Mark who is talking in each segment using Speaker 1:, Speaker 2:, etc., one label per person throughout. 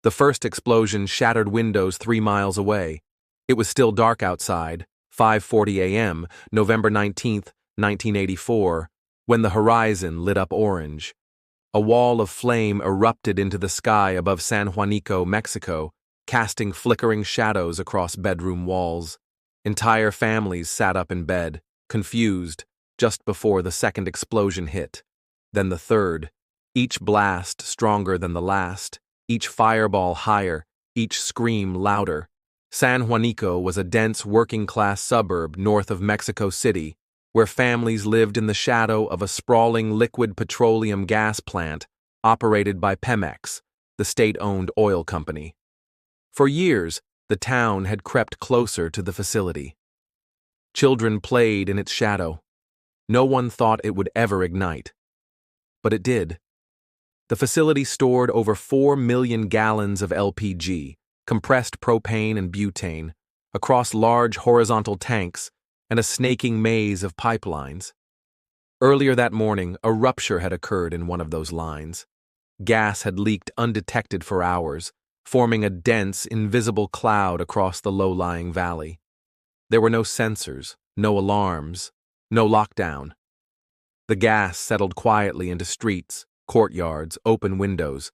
Speaker 1: The first explosion shattered windows 3 miles away. It was still dark outside, 5:40 a.m., November 19th, 1984, when the horizon lit up orange. A wall of flame erupted into the sky above San Juanico, Mexico, casting flickering shadows across bedroom walls. Entire families sat up in bed, confused, just before the second explosion hit. Then the third, each blast stronger than the last, each fireball higher, each scream louder. San Juanico was a dense working-class suburb north of Mexico City, where families lived in the shadow of a sprawling liquid petroleum gas plant operated by Pemex, the state-owned oil company. For years, the town had crept closer to the facility. Children played in its shadow. No one thought it would ever ignite. But it did. The facility stored over 4 million gallons of LPG, compressed propane and butane, across large horizontal tanks and a snaking maze of pipelines. Earlier that morning, a rupture had occurred in one of those lines. Gas had leaked undetected for hours, forming a dense, invisible cloud across the low-lying valley. There were no sensors, no alarms, no lockdown. The gas settled quietly into streets, courtyards, open windows.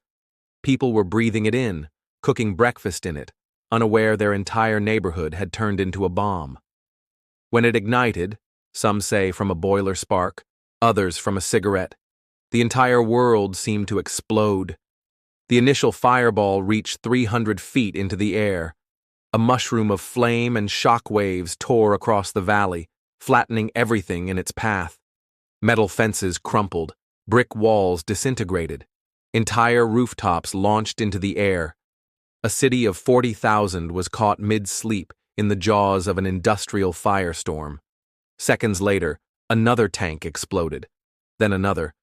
Speaker 1: People were breathing it in, cooking breakfast in it, unaware their entire neighborhood had turned into a bomb. When it ignited, some say from a boiler spark, others from a cigarette, the entire world seemed to explode. The initial fireball reached 300 feet into the air. A mushroom of flame and shock waves tore across the valley, flattening everything in its path. Metal fences crumpled, brick walls disintegrated, entire rooftops launched into the air. A city of 40,000 was caught mid-sleep in the jaws of an industrial firestorm. Seconds later, another tank exploded, then another.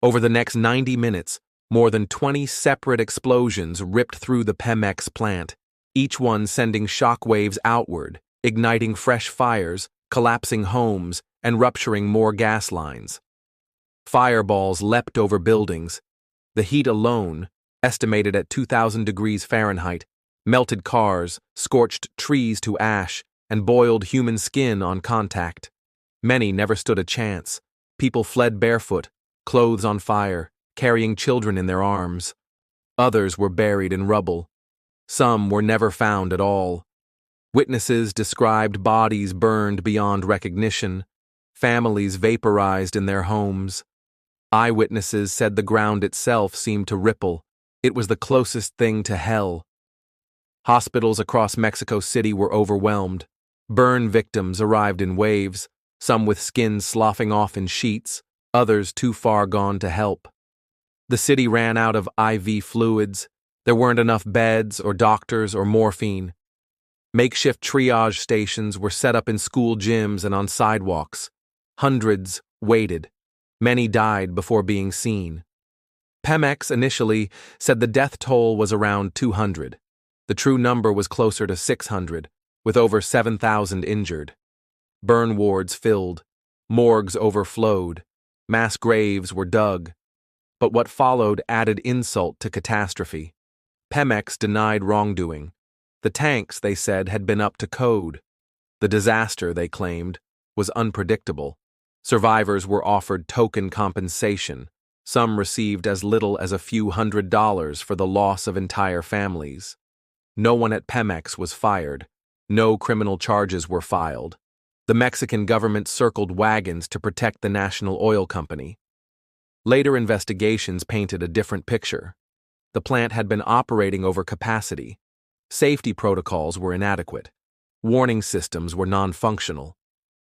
Speaker 1: Over the next 90 minutes, more than 20 separate explosions ripped through the Pemex plant, each one sending shock waves outward, igniting fresh fires, collapsing homes, and rupturing more gas lines. Fireballs leapt over buildings. The heat alone, estimated at 2,000 degrees Fahrenheit, melted cars, scorched trees to ash, and boiled human skin on contact. Many never stood a chance. People fled barefoot, clothes on fire, carrying children in their arms. Others were buried in rubble. Some were never found at all. Witnesses described bodies burned beyond recognition, families vaporized in their homes. Eyewitnesses said the ground itself seemed to ripple. It was the closest thing to hell. Hospitals across Mexico City were overwhelmed. Burn victims arrived in waves, some with skin sloughing off in sheets, others too far gone to help. The city ran out of IV fluids. There weren't enough beds or doctors or morphine. Makeshift triage stations were set up in school gyms and on sidewalks. Hundreds waited. Many died before being seen. Pemex initially said the death toll was around 200. The true number was closer to 600, with over 7,000 injured. Burn wards filled. Morgues overflowed. Mass graves were dug. But what followed added insult to catastrophe. Pemex denied wrongdoing. The tanks, they said, had been up to code. The disaster, they claimed, was unpredictable. Survivors were offered token compensation. Some received as little as a few $100s for the loss of entire families. No one at Pemex was fired. No criminal charges were filed. The Mexican government circled wagons to protect the national oil company. Later investigations painted a different picture. The plant had been operating over capacity. Safety protocols were inadequate. Warning systems were non-functional.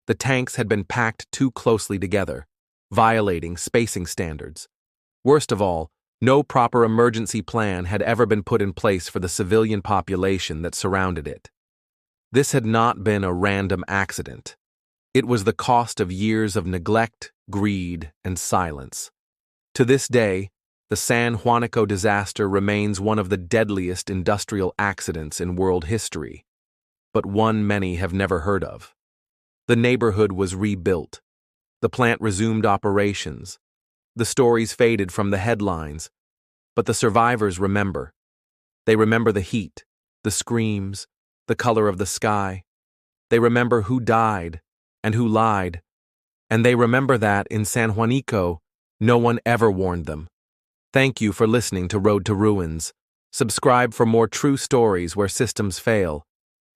Speaker 1: The tanks had been packed too closely together, violating spacing standards. Worst of all, no proper emergency plan had ever been put in place for the civilian population that surrounded it. This had not been a random accident. It was the cost of years of neglect, greed, and silence. To this day, the San Juanico disaster remains one of the deadliest industrial accidents in world history, but one many have never heard of. The neighborhood was rebuilt. The plant resumed operations. The stories faded from the headlines, but the survivors remember. They remember the heat, the screams, the color of the sky. They remember who died and who lied. And they remember that, in San Juanico, no one ever warned them. Thank you for listening to Road to Ruins. Subscribe for more true stories where systems fail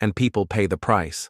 Speaker 1: and people pay the price.